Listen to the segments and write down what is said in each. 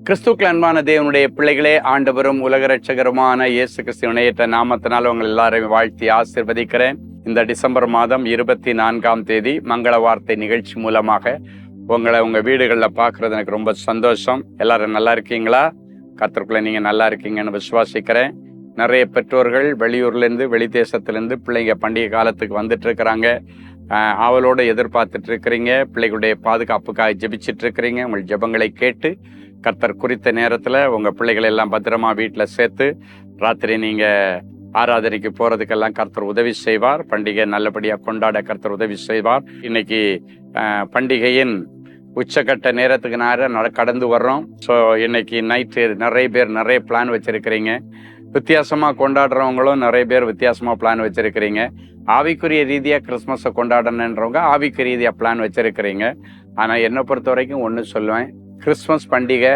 கிறிஸ்துக்கள் அன்பான தேவனுடைய பிள்ளைகளே, ஆண்டவரும் உலக ரட்சகருமான இயேசு கிறிஸ்துவின் இணையற்ற நாமத்தினால் உங்கள் எல்லாரையும் வாழ்த்தி ஆசீர்வதிக்கிறேன். இந்த டிசம்பர் மாதம் 24ஆம் தேதி மங்கள வார்த்தை நிகழ்ச்சி மூலமாக உங்களை உங்கள் வீடுகளில் பார்க்குறது எனக்கு ரொம்ப சந்தோஷம். எல்லாரும் நல்லா இருக்கீங்களா? கர்த்தருக்குள்ள நீங்கள் நல்லா இருக்கீங்கன்னு விசுவாசிக்கிறேன். நிறைய பெற்றோர்கள் வெளியூர்லேருந்து வெளி தேசத்துலேருந்து பிள்ளைங்க பண்டிகை காலத்துக்கு வந்துட்டு இருக்கிறாங்க. அவளோட எதிர்பார்த்துட்டு இருக்கிறீங்க. பிள்ளைகளுடைய பாதுகாப்புக்காக ஜெபிச்சுட்டு இருக்கிறீங்க. உங்கள் ஜெபங்களை கேட்டு கர்த்தர் குறித்த நேரத்தில் உங்கள் பிள்ளைகளை எல்லாம் பத்திரமா வீட்டில் சேர்த்து ராத்திரி நீங்கள் ஆராதனைக்கு போகிறதுக்கெல்லாம் கர்த்தர் உதவி செய்வார். பண்டிகை நல்லபடியாக கொண்டாட கர்த்தர் உதவி செய்வார். இன்னைக்கு பண்டிகையின் உச்சக்கட்ட நேரத்துக்கு கடந்து வர்றோம். ஸோ இன்னைக்கு நைட்டு நிறைய பேர் நிறைய பிளான் வச்சுருக்கிறீங்க. வித்தியாசமாக கொண்டாடுறவங்களும் நிறைய பேர் வித்தியாசமாக பிளான் வச்சுருக்கிறீங்க. ஆவிக்குரிய ரீதியாக கிறிஸ்மஸை கொண்டாடணுன்றவங்க ஆவிக்குரிய ரீதியாக பிளான் வச்சுருக்கிறீங்க. ஆனால் என்னை பொறுத்த வரைக்கும் ஒன்று சொல்லுவேன், கிறிஸ்மஸ் பண்டிகை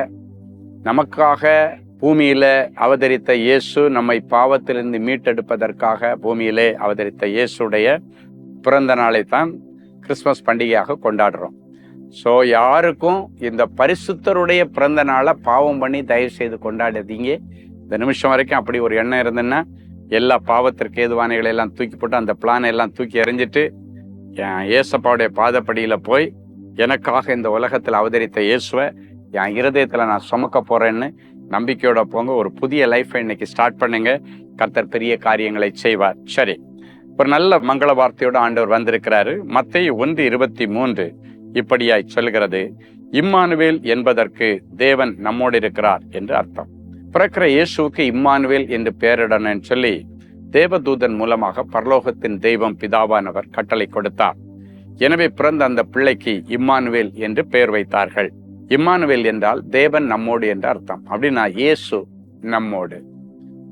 நமக்காக பூமியில அவதரித்த இயேசு, நம்மை பாவத்திலிருந்து மீட்டெடுப்பதற்காக பூமியிலே அவதரித்த இயேசுடைய பிறந்த நாளை தான் கிறிஸ்மஸ் பண்டிகையாக கொண்டாடுறோம். ஸோ யாருக்கும் இந்த பரிசுத்தருடைய பிறந்த நாளை பாவம் பண்ணி தயவு செய்து கொண்டாடாதீங்க. இந்த நிமிஷம் வரைக்கும் அப்படி ஒரு எண்ணம் இருந்ததுன்னா எல்லா பாவத்திற்கு ஏதுவானைகளை எல்லாம் தூக்கி போட்டு அந்த பிளானை எல்லாம் தூக்கி எறிஞ்சிட்டு இயேசப்பாவுடைய பாதப்படியில் போய் எனக்காக இந்த உலகத்தில் அவதரித்த இயேசுவை என் இருதயத்தில் நான் சுமக்க போகிறேன்னு நம்பிக்கையோட போங்க. ஒரு புதிய லைஃப்பை இன்னைக்கு ஸ்டார்ட் பண்ணுங்க. கர்த்தர் பெரிய காரியங்களை செய்வார். சரி, ஒரு நல்ல மங்கள வார்த்தையோட ஆண்டவர் வந்திருக்கிறாரு. மத்தேயு 1:23 இப்படியாய் சொல்கிறது, இம்மானுவேல் என்பதற்கு தேவன் நம்மோடு இருக்கிறார் என்று அர்த்தம். பிறக்கிற இயேசுவுக்கு இம்மானுவேல் என்று பெயரிடணும்னு சொல்லி தேவதூதன் மூலமாக பரலோகத்தின் தெய்வம் பிதாவானவர் கட்டளை கொடுத்தார். எனவே பிறந்த அந்த பிள்ளைக்கு இம்மானுவேல் என்று பெயர் வைத்தார்கள். இம்மானுவேல் என்றால் தேவன் நம்மோடு என்று அர்த்தம். அப்படின்னா இயேசு நம்மோடு.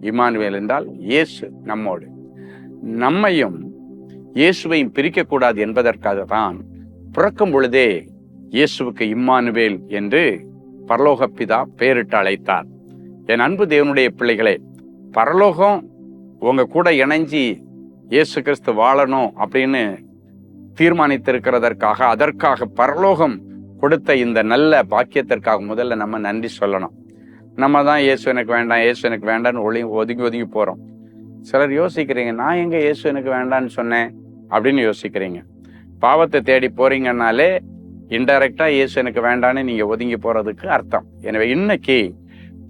இம்மானுவேல் என்றால் இயேசு நம்மோடு. நம்மையும் இயேசுவையும் பிரிக்கக்கூடாது என்பதற்காக தான் பிறக்கும் பொழுதே இயேசுவுக்கு இம்மானுவேல் என்று பரலோக பிதா பெயரிட்டு அழைத்தார். என் அன்பு தேவனுடைய பிள்ளைகளே, பரலோகம் உங்க கூட இணைஞ்சி இயேசு கிறிஸ்து வாழணும் அப்படின்னு தீர்மானித்திருக்கிறதற்காக, அதற்காக பரலோகம் கொடுத்த இந்த நல்ல பாக்கியத்திற்காக முதல்ல நம்ம நன்றி சொல்லணும். நம்ம தான் இயேசு எனக்கு வேண்டாம், இயேசு எனக்கு வேண்டான்னு ஒதுங்கி ஒதுங்கி போகிறோம். சிலர் யோசிக்கிறீங்க, நான் எங்கே இயேசு எனக்கு வேண்டான்னு சொன்னேன் அப்படின்னு யோசிக்கிறீங்க. பாவத்தை தேடி போறீங்கன்னாலே இன்டைரக்டாக இயேசு எனக்கு வேண்டான்னு நீங்கள் ஒதுங்கி போகிறதுக்கு அர்த்தம். எனவே இன்னைக்கு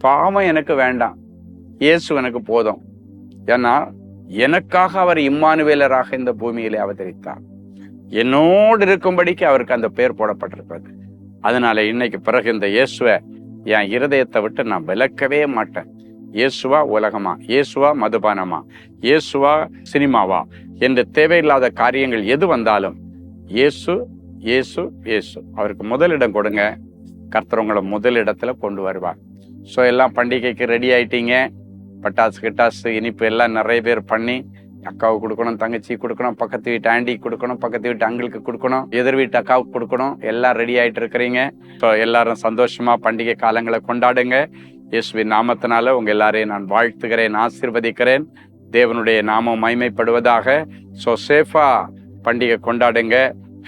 பாவம் எனக்கு வேண்டாம், இயேசு எனக்கு போதும். ஏன்னா எனக்காக அவர் இம்மானுவேலராக இந்த பூமியிலே அவதரித்தார். என்னோடு இருக்கும்படிக்கு அவருக்கு அந்த பெயர் போடப்பட்டிருக்கிறது. அதனால இன்னைக்கு பிறகு இந்த இயேசுவை என் இருதயத்தை விட்டு நான் விலக்கவே மாட்டேன். இயேசுவா உலகமா, இயேசுவா மதுபானமா, இயேசுவா சினிமாவா என்று தேவையில்லாத காரியங்கள் எது வந்தாலும் இயேசு இயேசு இயேசு, அவருக்கு முதலிடம் கொடுங்க. கர்த்தர் உங்களை முதலிடத்துல கொண்டு வருவார். ஸோ எல்லாம் பண்டிகைக்கு ரெடி ஆயிட்டீங்க. பட்டாசு கிட்டாசு இனிப்பு எல்லாம் நிறைய பேர் பண்ணி அக்காவுக்கு கொடுக்கணும், தங்கச்சி கொடுக்கணும், பக்கத்து வீட்டு ஆண்டிக்கு கொடுக்கணும், பக்கத்து வீட்டு அங்களுக்கு கொடுக்கணும், எதிர் வீட்டு அக்காவுக்கு கொடுக்கணும், எல்லாம் ரெடி ஆயிட்டு இருக்கிறீங்க. ஸோ எல்லாரும் சந்தோஷமா பண்டிகை காலங்களை கொண்டாடுங்க. இயேசுவின் நாமத்தினால உங்க எல்லாரையும் நான் வாழ்த்துகிறேன், ஆசீர்வதிக்கிறேன். தேவனுடைய நாமம் மகிமைப்படுவதாக. ஸோ சேஃபா பண்டிகை கொண்டாடுங்க.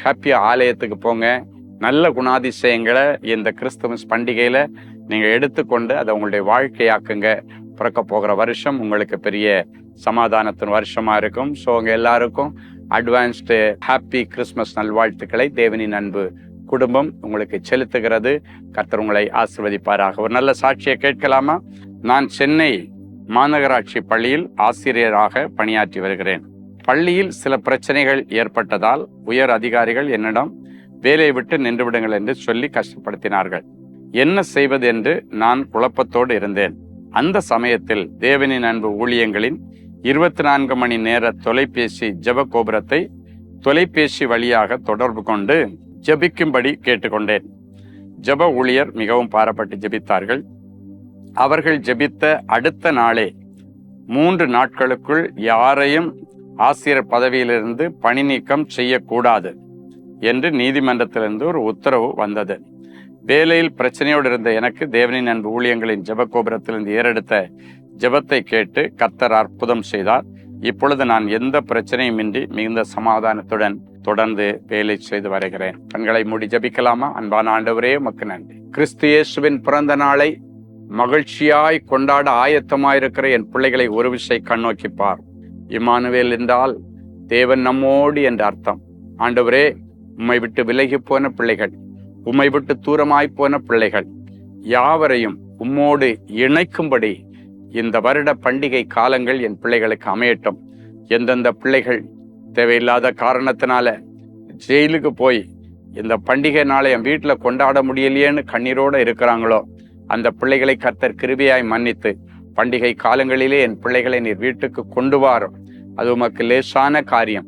ஹாப்பியா ஆலயத்துக்கு போங்க. நல்ல குணாதிசயங்களை இந்த கிறிஸ்துமஸ் பண்டிகையில நீங்க எடுத்துக்கொண்டு அதை உங்களுடைய வாழ்க்கையாக்குங்க. பிறக்க போகிற வருஷம் உங்களுக்கு பெரிய சமாதானத்தின் வருஷமா இருக்கும். ஸோ உங்க எல்லாருக்கும் அட்வான்ஸ்டு ஹாப்பி கிறிஸ்மஸ் நல்வாழ்த்துக்களை தேவனின் அன்பு குடும்பம் உங்களுக்கு செலுத்துகிறது. கர்த்தர் உங்களை ஆசீர்வதிப்பாராக. ஒரு நல்ல சாட்சியை கேட்கலாமா? நான் சென்னை மாநகராட்சி பள்ளியில் ஆசிரியராக பணியாற்றி வருகிறேன். பள்ளியில் சில பிரச்சனைகள் ஏற்பட்டதால் உயர் அதிகாரிகள் என்னிடம் வேலையை விட்டு நின்று விடுங்கள் என்று சொல்லி கஷ்டப்படுத்தினார்கள். என்ன செய்வது என்று நான் குழப்பத்தோடு இருந்தேன். அந்த சமயத்தில் தேவனின் அன்பு ஊழியங்களின் 24 மணி நேர தொலைபேசி ஜெப கோபுரத்தை தொலைபேசி வழியாக தொடர்பு கொண்டு ஜெபிக்கும்படி கேட்டுக்கொண்டேன். ஜெப ஊழியர் மிகவும் பாராட்டப்பட்டு ஜெபித்தார்கள். அவர்கள் ஜெபித்த அடுத்த நாளே 3 நாட்களுக்குள் யாரையும் ஆசிரியர் பதவியிலிருந்து பணி நீக்கம் செய்யக்கூடாது என்று நீதிமன்றத்திலிருந்து ஒரு உத்தரவு வந்தது. வேலையில் பிரச்சனையோடு இருந்த எனக்கு தேவனின் அன்பு ஊழியங்களின் ஜெப கோபுரத்திலிருந்து ஏறெடுத்த ஜெபத்தை கேட்டு கர்த்தர் அற்புதம் செய்தார். இப்பொழுது நான் எந்த பிரச்சனையும் இன்றி மிகுந்த சமாதானத்துடன் தொடர்ந்து வேலை செய்து வருகிறேன். கண்களை மூடி ஜெபிக்கலாமா? அன்பான ஆண்டவரே, உமக்கு நன்றி. கிறிஸ்து இயேசுவின் பிறந்த நாளை மகிழ்ச்சியாய் கொண்டாட ஆயத்தமாயிருக்கிற என் பிள்ளைகளை ஒரு விசை கண்ணோக்கிப்பார். இம்மானுவேல் என்றால் தேவன் நம்மோடு என்ற அர்த்தம். ஆண்டவரே, உம்மை விட்டு விலகி போன பிள்ளைகள், உம்மை விட்டு தூரமாய் போன பிள்ளைகள் யாவரையும் உம்மோடு இணைக்கும்படி இந்த வருட பண்டிகை காலங்கள் என் பிள்ளைகளுக்கு அமையட்டும். எந்தெந்த பிள்ளைகள் தேவையில்லாத காரணத்தினால ஜெயிலுக்கு போய் இந்த பண்டிகை நாளை என் வீட்டில் கொண்டாட முடியலையேன்னு கண்ணீரோடு இருக்கிறாங்களோ, அந்த பிள்ளைகளை கர்த்தர் கிருபையாய் மன்னித்து பண்டிகை காலங்களிலே என் பிள்ளைகளை நீர் வீட்டுக்கு கொண்டு வாரும். அது உமக்கு லேசான காரியம்.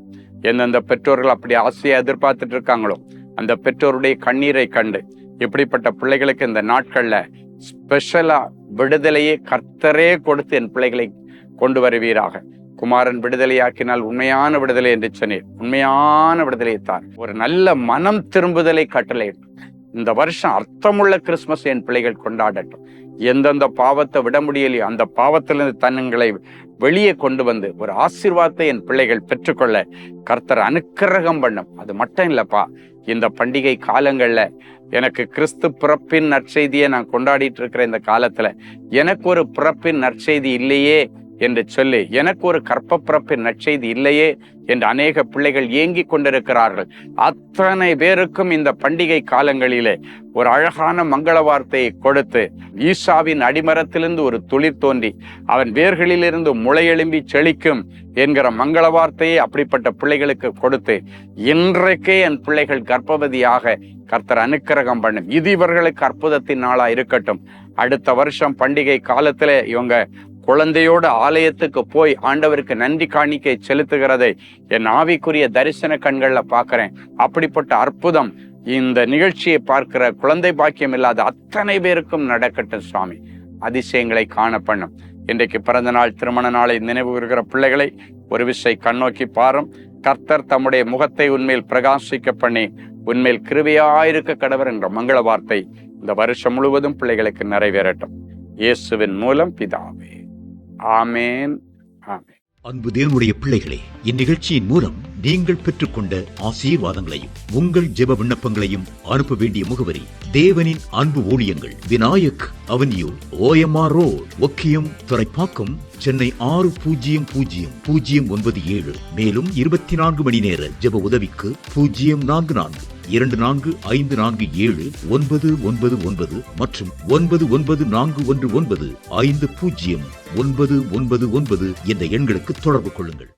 எந்தெந்த பெற்றோர்கள் அப்படி ஆசையை எதிர்பார்த்துட்டு இருக்காங்களோ, அந்த பெற்றோருடைய கண்ணீரை கண்டு இப்படிப்பட்ட பிள்ளைகளுக்கு இந்த நாட்கள்ல ஸ்பெஷலா விடுதலையே கர்த்தரே கொடுத்து என் பிள்ளைகளை கொண்டு வருவீராக. குமாரன் விடுதலையாக்கினால் உண்மையான விடுதலை என்று சொன்னீர். உண்மையான விடுதலையை தார். ஒரு நல்ல மனம் திரும்புதலை கட்டளை. இந்த வருஷம் அர்த்தமுள்ள கிறிஸ்துமஸ் என் பிள்ளைகள் கொண்டாடட்டும். எந்தெந்த பாவத்தை விட முடியலையோ அந்த பாவத்திலிருந்து தன்னுங்களை வெளியே கொண்டு வந்து ஒரு ஆசீர்வாதத்தை என் பிள்ளைகள் பெற்றுக்கொள்ள கர்த்தர் அனுக்கிரகம் பண்ணும். அது மட்டும் இல்லப்பா, இந்த பண்டிகை காலங்கள்ல எனக்கு கிறிஸ்து பிறப்பின் நற்செய்தியை நான் கொண்டாடிட்டு இருக்கிற இந்த காலத்துல எனக்கு ஒரு பிறப்பின் நற்செய்தி இல்லையே என்று சொல்லி, எனக்கு ஒரு கற்ப பிறப்பின் நற்செய்தி இல்லையே என்று அநேக பிள்ளைகள் ஏங்கி கொண்டிருக்கிறார்கள். அத்தனை பேருக்கும் இந்த பண்டிகை காலங்களிலே ஒரு அழகான மங்கள வார்த்தையை கொடுத்து, ஈசாவின் அடிமரத்திலிருந்து ஒரு துளிர் தோன்றி அவன் வேர்களிலிருந்து முளையெழும்பி செழிக்கும் என்கிற மங்கள வார்த்தையை அப்படிப்பட்ட பிள்ளைகளுக்கு கொடுத்து, இன்றைக்கே என் பிள்ளைகள் கர்ப்பவதியாக கர்த்தர் அனுக்கிரகம் பண்ணும். இது இவர்களுக்கு அற்புதத்தின் நாளா இருக்கட்டும். அடுத்த வருஷம் பண்டிகை காலத்துல இவங்க குழந்தையோடு ஆலயத்துக்கு போய் ஆண்டவருக்கு நன்றி காணிக்கை செலுத்துகிறதை என் ஆவிக்குரிய தரிசன கண்கள்ல பார்க்கிறேன். அப்படிப்பட்ட அற்புதம் இந்த நிகழ்ச்சியை பார்க்கிற குழந்தை பாக்கியம் இல்லாத அத்தனை பேருக்கும் நடக்கட்டும் சுவாமி. அதிசயங்களை காண பண்ணும். இன்றைக்கு பிறந்த நாள், திருமண நாளை நினைவு இருக்கிற பிள்ளைகளை ஒரு விசை கண்ணோக்கி பாரும். கர்த்தர் தம்முடைய முகத்தை உண்மையில் பிரகாசிக்க பண்ணி உண்மையில் கிருபையாயிருக்க கடவர் என்ற மங்கள வார்த்தை இந்த வருஷம் முழுவதும் பிள்ளைகளுக்கு நிறைவேறட்டும். இயேசுவின் மூலம் பிதாவே, ஆமேன், ஆமேன். அன்பு தேவனுடைய பிள்ளைகளே, இந்நிகழ்ச்சியின் மூலம் நீங்கள் பெற்றுக்கொண்ட ஆசீர்வாதங்களையும் உங்கள் ஜெப விண்ணப்பங்களையும் அனுப்ப வேண்டிய முகவரி: தேவனின் அன்பு ஊழியங்கள், Vinayak avenue, OMR road, Okkiyam, Thoraipakkam, Chennai 600097. மேலும் 24 மணி நேர ஜெப உதவிக்கு 044-24547-999 மற்றும் 9941150999 என்ற எண்களுக்கு தொடர்பு கொள்ளுங்கள்.